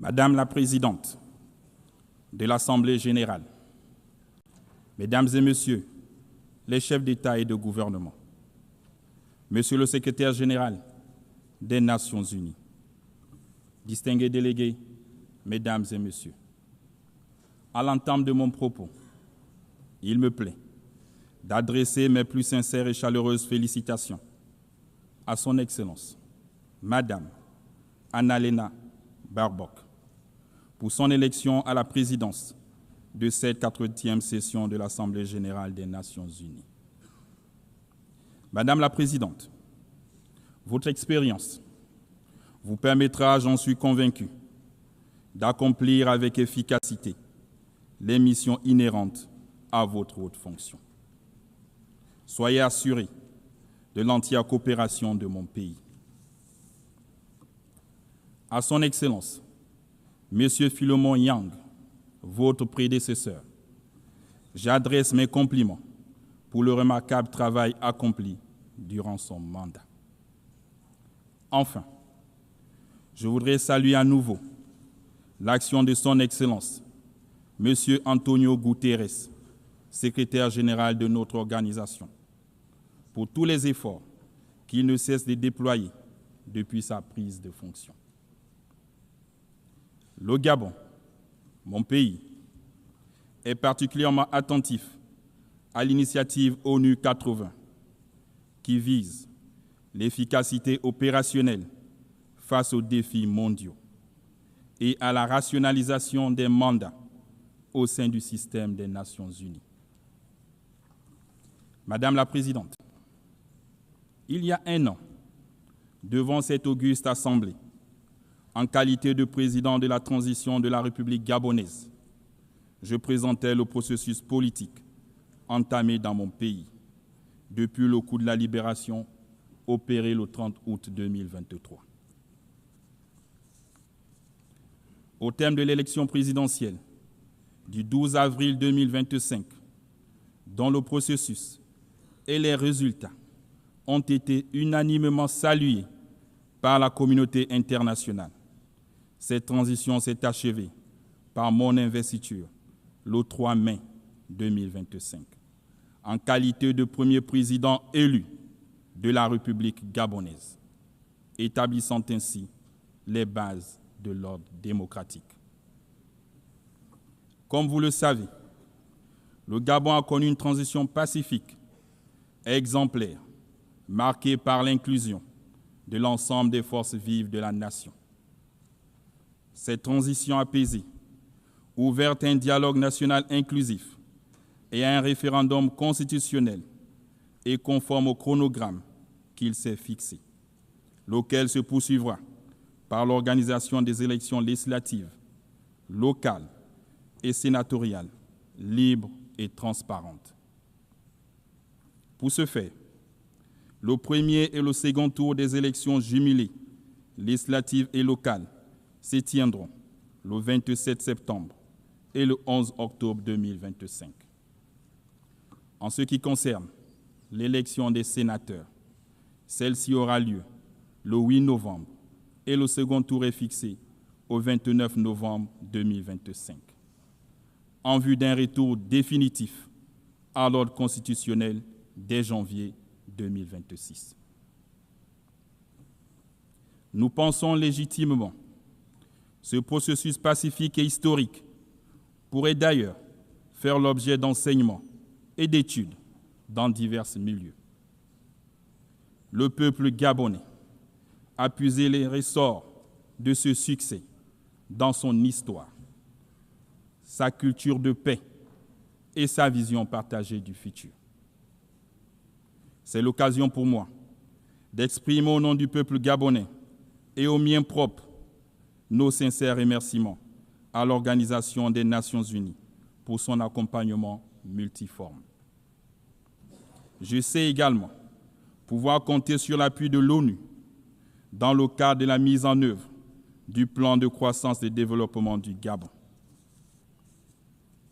Madame la Présidente de l'Assemblée générale, Mesdames et Messieurs les chefs d'État et de gouvernement, Monsieur le Secrétaire général des Nations unies, distingués délégués, Mesdames et Messieurs, à l'entame de mon propos, il me plaît d'adresser mes plus sincères et chaleureuses félicitations à Son Excellence, Madame Annalena Baerbock, pour son élection à la présidence de cette 80e session de l'Assemblée générale des Nations unies. Madame la Présidente, votre expérience vous permettra, j'en suis convaincu, d'accomplir avec efficacité les missions inhérentes à votre haute fonction. Soyez assurés de l'entière coopération de mon pays. À Son Excellence, Monsieur Philemon Yang, votre prédécesseur, j'adresse mes compliments pour le remarquable travail accompli durant son mandat. Enfin, je voudrais saluer à nouveau l'action de Son Excellence, Monsieur Antonio Guterres, secrétaire général de notre organisation, pour tous les efforts qu'il ne cesse de déployer depuis sa prise de fonction. Le Gabon, mon pays, est particulièrement attentif à l'initiative ONU 80 qui vise l'efficacité opérationnelle face aux défis mondiaux et à la rationalisation des mandats au sein du système des Nations unies. Madame la Présidente, il y a un an, devant cette auguste Assemblée, en qualité de président de la transition de la République gabonaise, je présentais le processus politique entamé dans mon pays depuis le coup de la libération opéré le 30 août 2023. Au terme de l'élection présidentielle du 12 avril 2025, dont le processus et les résultats ont été unanimement salués par la communauté internationale, cette transition s'est achevée par mon investiture le 3 mai 2025, en qualité de premier président élu de la République gabonaise, établissant ainsi les bases de l'ordre démocratique. Comme vous le savez, le Gabon a connu une transition pacifique et exemplaire, marquée par l'inclusion de l'ensemble des forces vives de la nation. Cette transition apaisée, ouverte à un dialogue national inclusif et à un référendum constitutionnel est conforme au chronogramme qu'il s'est fixé, lequel se poursuivra par l'organisation des élections législatives, locales et sénatoriales, libres et transparentes. Pour ce faire, le premier et le second tour des élections jumelées, législatives et locales, se tiendront le 27 septembre et le 11 octobre 2025. En ce qui concerne l'élection des sénateurs, celle-ci aura lieu le 8 novembre et le second tour est fixé au 29 novembre 2025, en vue d'un retour définitif à l'ordre constitutionnel dès janvier 2026. Nous pensons légitimement ce processus pacifique et historique pourrait d'ailleurs faire l'objet d'enseignements et d'études dans divers milieux. Le peuple gabonais a puisé les ressorts de ce succès dans son histoire, sa culture de paix et sa vision partagée du futur. C'est l'occasion pour moi d'exprimer au nom du peuple gabonais et au mien propre nos sincères remerciements à l'Organisation des Nations unies pour son accompagnement multiforme. Je sais également pouvoir compter sur l'appui de l'ONU dans le cadre de la mise en œuvre du plan de croissance et de développement du Gabon.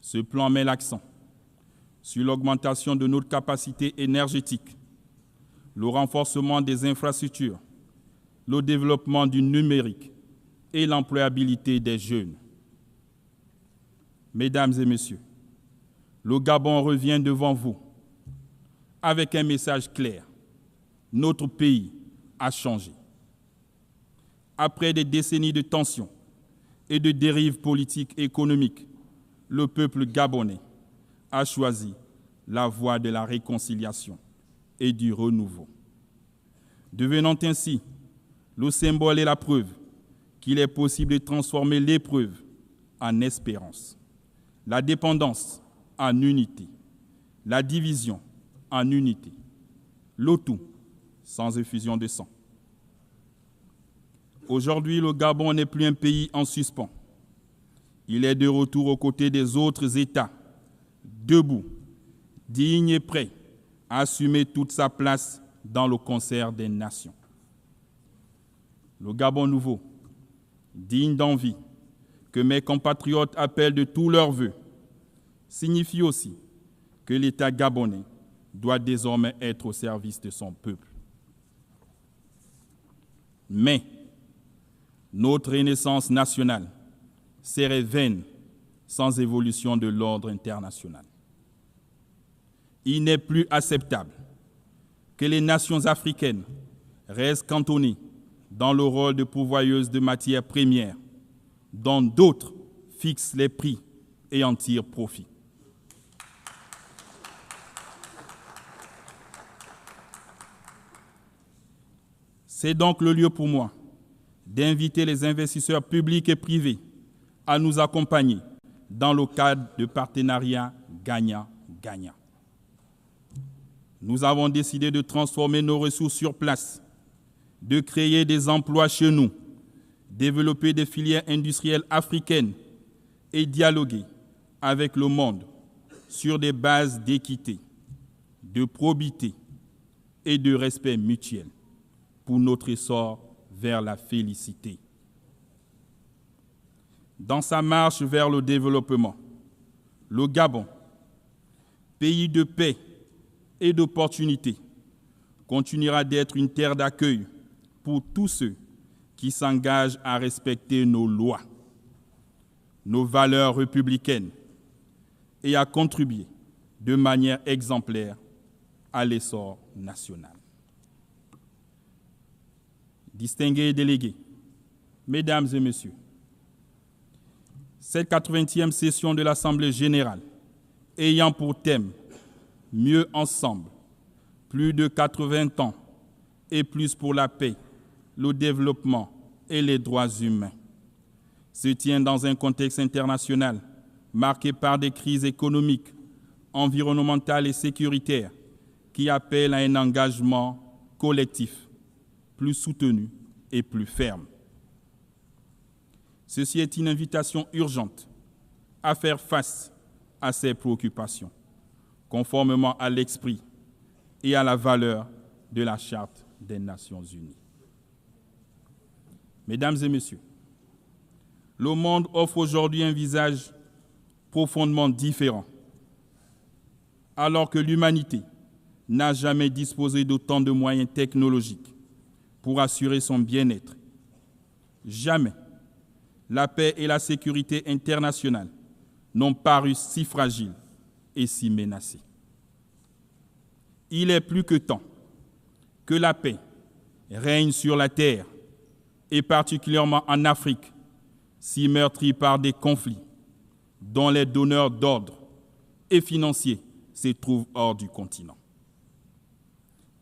Ce plan met l'accent sur l'augmentation de notre capacité énergétique, le renforcement des infrastructures, le développement du numérique et l'employabilité des jeunes. Mesdames et messieurs, le Gabon revient devant vous avec un message clair. Notre pays a changé. Après des décennies de tensions et de dérives politiques et économiques, le peuple gabonais a choisi la voie de la réconciliation et du renouveau, devenant ainsi le symbole et la preuve qu'il est possible de transformer l'épreuve en espérance, la dépendance en unité, la division en unité, le tout sans effusion de sang. Aujourd'hui, le Gabon n'est plus un pays en suspens. Il est de retour aux côtés des autres États, debout, digne et prêt à assumer toute sa place dans le concert des nations. Le Gabon nouveau, digne d'envie, que mes compatriotes appellent de tous leurs vœux, signifie aussi que l'État gabonais doit désormais être au service de son peuple. Mais notre renaissance nationale serait vaine sans évolution de l'ordre international. Il n'est plus acceptable que les nations africaines restent cantonnées dans le rôle de pourvoyeuses de matières premières, dont d'autres fixent les prix et en tirent profit. C'est donc le lieu pour moi d'inviter les investisseurs publics et privés à nous accompagner dans le cadre de partenariats gagnant-gagnant. Nous avons décidé de transformer nos ressources sur place, de créer des emplois chez nous, développer des filières industrielles africaines et dialoguer avec le monde sur des bases d'équité, de probité et de respect mutuel pour notre essor vers la félicité. Dans sa marche vers le développement, le Gabon, pays de paix et d'opportunités, continuera d'être une terre d'accueil pour tous ceux qui s'engagent à respecter nos lois, nos valeurs républicaines et à contribuer de manière exemplaire à l'essor national. Distingués délégués, Mesdames et Messieurs, cette 80e session de l'Assemblée générale ayant pour thème « Mieux ensemble, plus de 80 ans et plus pour la paix, le développement et les droits humains » se tient dans un contexte international marqué par des crises économiques, environnementales et sécuritaires qui appellent à un engagement collectif plus soutenu et plus ferme. Ceci est une invitation urgente à faire face à ces préoccupations, conformément à l'esprit et à la valeur de la Charte des Nations Unies. Mesdames et Messieurs, le monde offre aujourd'hui un visage profondément différent, alors que l'humanité n'a jamais disposé d'autant de moyens technologiques pour assurer son bien-être. Jamais la paix et la sécurité internationale n'ont paru si fragiles et si menacées. Il est plus que temps que la paix règne sur la terre, et particulièrement en Afrique, si meurtrie par des conflits dont les donneurs d'ordre et financiers se trouvent hors du continent.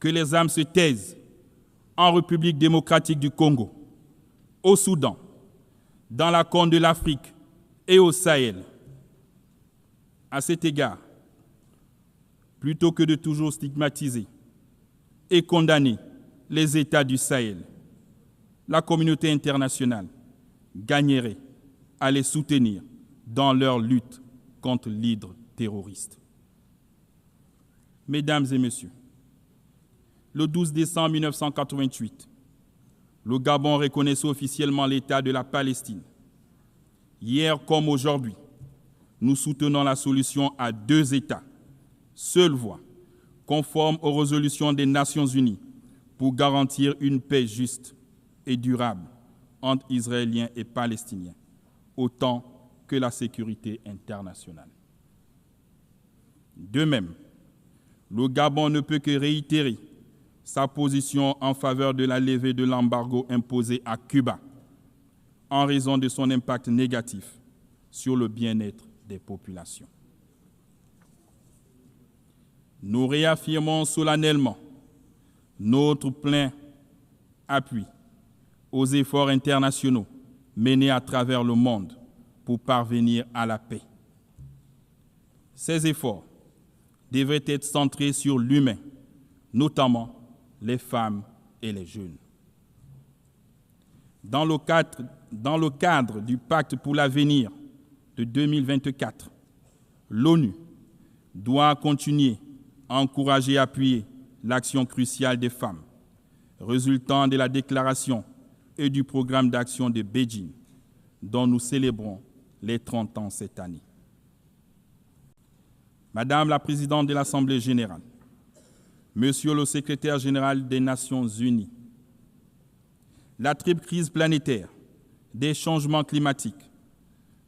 Que les âmes se taisent en République démocratique du Congo, au Soudan, dans la Corne de l'Afrique et au Sahel. À cet égard, plutôt que de toujours stigmatiser et condamner les États du Sahel, la communauté internationale gagnerait à les soutenir dans leur lutte contre l'hydre terroriste. Mesdames et Messieurs, le 12 décembre 1988, le Gabon reconnaissait officiellement l'État de la Palestine. Hier comme aujourd'hui, nous soutenons la solution à 2 États, seule voie, conforme aux résolutions des Nations Unies pour garantir une paix juste et durable entre Israéliens et Palestiniens, autant que la sécurité internationale. De même, le Gabon ne peut que réitérer sa position en faveur de la levée de l'embargo imposé à Cuba en raison de son impact négatif sur le bien-être des populations. Nous réaffirmons solennellement notre plein appui aux efforts internationaux menés à travers le monde pour parvenir à la paix. Ces efforts devraient être centrés sur l'humain, notamment les femmes et les jeunes. Dans le cadre du Pacte pour l'avenir de 2024, l'ONU doit continuer à encourager et appuyer l'action cruciale des femmes, résultant de la déclaration et du programme d'action de Beijing, dont nous célébrons les 30 ans cette année. Madame la Présidente de l'Assemblée générale, Monsieur le Secrétaire général des Nations unies, la triple crise planétaire, des changements climatiques,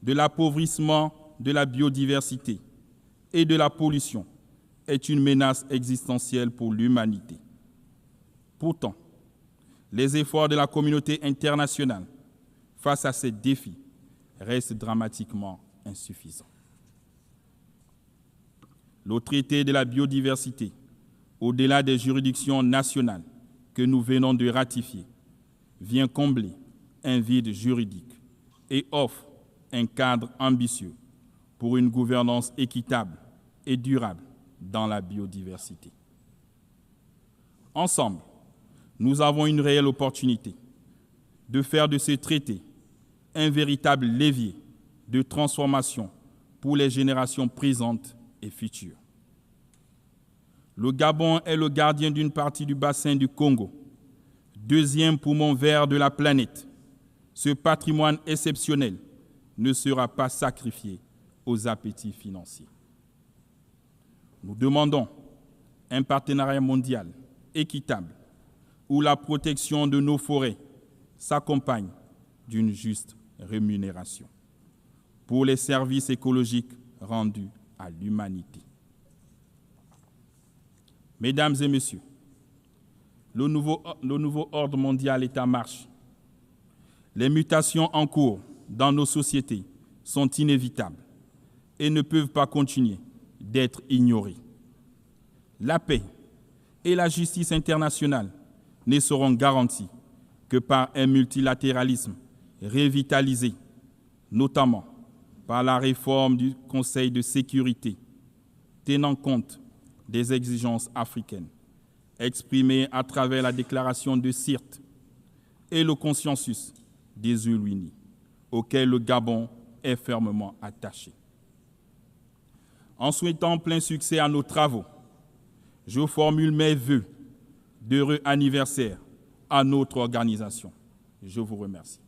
de l'appauvrissement de la biodiversité et de la pollution est une menace existentielle pour l'humanité. Pourtant, les efforts de la communauté internationale face à ces défis restent dramatiquement insuffisants. Le traité de la biodiversité, au-delà des juridictions nationales que nous venons de ratifier, vient combler un vide juridique et offre un cadre ambitieux pour une gouvernance équitable et durable dans la biodiversité. Ensemble, nous avons une réelle opportunité de faire de ce traité un véritable levier de transformation pour les générations présentes et futures. Le Gabon est le gardien d'une partie du bassin du Congo, deuxième poumon vert de la planète. Ce patrimoine exceptionnel ne sera pas sacrifié aux appétits financiers. Nous demandons un partenariat mondial équitable où la protection de nos forêts s'accompagne d'une juste rémunération pour les services écologiques rendus à l'humanité. Mesdames et messieurs, le nouveau ordre mondial est en marche. Les mutations en cours dans nos sociétés sont inévitables et ne peuvent pas continuer d'être ignorées. La paix et la justice internationale ne seront garanties que par un multilatéralisme revitalisé, notamment par la réforme du Conseil de sécurité, tenant compte des exigences africaines exprimées à travers la déclaration de Sirte et le consensus des Ulwini, auquel le Gabon est fermement attaché. En souhaitant plein succès à nos travaux, je formule mes vœux d'heureux anniversaire à notre organisation. Je vous remercie.